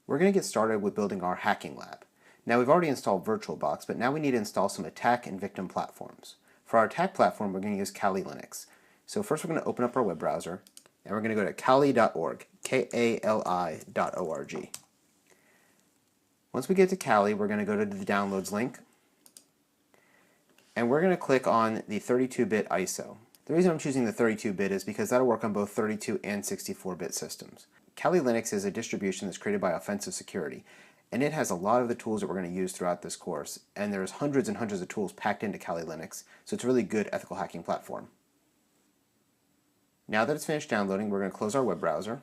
We're going to get started with building our hacking lab. Now we've already installed VirtualBox, but now we need to install some attack and victim platforms. For our attack platform, we're going to use Kali Linux. So first we're going to open up our web browser, and we're going to go to kali.org, Kali.org. Once we get to Kali, we're going to go to the downloads link, and we're going to click on the 32-bit ISO. The reason I'm choosing the 32-bit is because that'll work on both 32 and 64-bit systems. Kali Linux is a distribution that's created by Offensive Security, and it has a lot of the tools that we're going to use throughout this course, and there's hundreds and hundreds of tools packed into Kali Linux, so it's a really good ethical hacking platform. Now that it's finished downloading, we're going to close our web browser,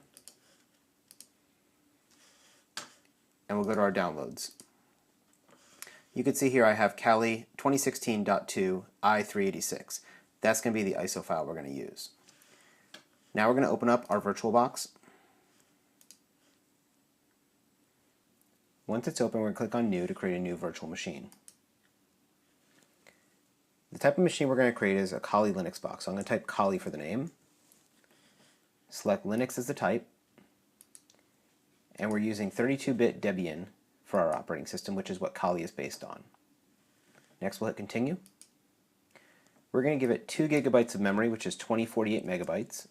and we'll go to our downloads. You can see here I have Kali 2016.2 i386. That's going to be the ISO file we're going to use. Now we're going to open up our VirtualBox. Once it's open, we're going to click on New to create a new virtual machine. The type of machine we're going to create is a Kali Linux box. So I'm going to type Kali for the name, select Linux as the type, and we're using 32-bit Debian for our operating system, which is what Kali is based on. Next, we'll hit Continue. We're going to give it 2 gigabytes of memory, which is 2048 megabytes,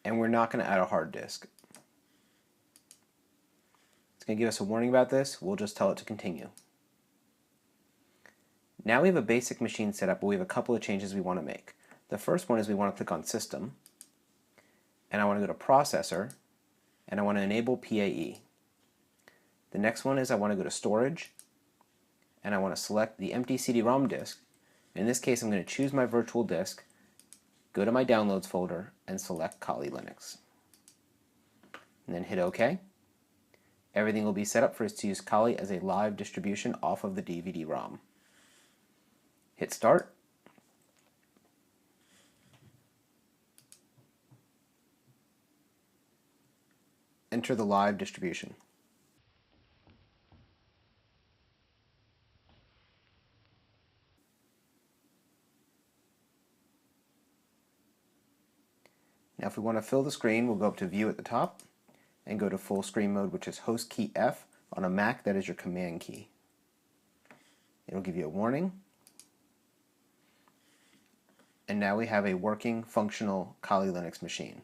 and we're not going to add a hard disk. It's going to give us a warning about this. We'll just tell it to continue. Now we have a basic machine set up, but we have a couple of changes we want to make. The first one is we want to click on System, and I want to go to Processor, and I want to enable PAE. The next one is I want to go to Storage, and I want to select the empty CD-ROM disk. In this case, I'm going to choose my virtual disk, go to my Downloads folder, and select Kali Linux. And then hit OK. Everything will be set up for us to use Kali as a live distribution off of the DVD-ROM. Hit Start. Enter the live distribution. Now if we want to fill the screen, we'll go up to View at the top and go to full screen mode, which is host key F. On a Mac, that is your command key. It'll give you a warning. And now we have a working, functional Kali Linux machine.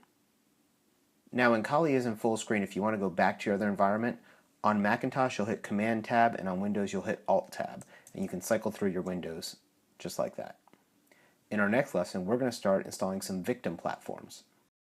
Now when Kali is in full screen, if you want to go back to your other environment, on Macintosh you'll hit Command Tab, and on Windows you'll hit Alt Tab, and you can cycle through your windows just like that. In our next lesson, we're going to start installing some victim platforms.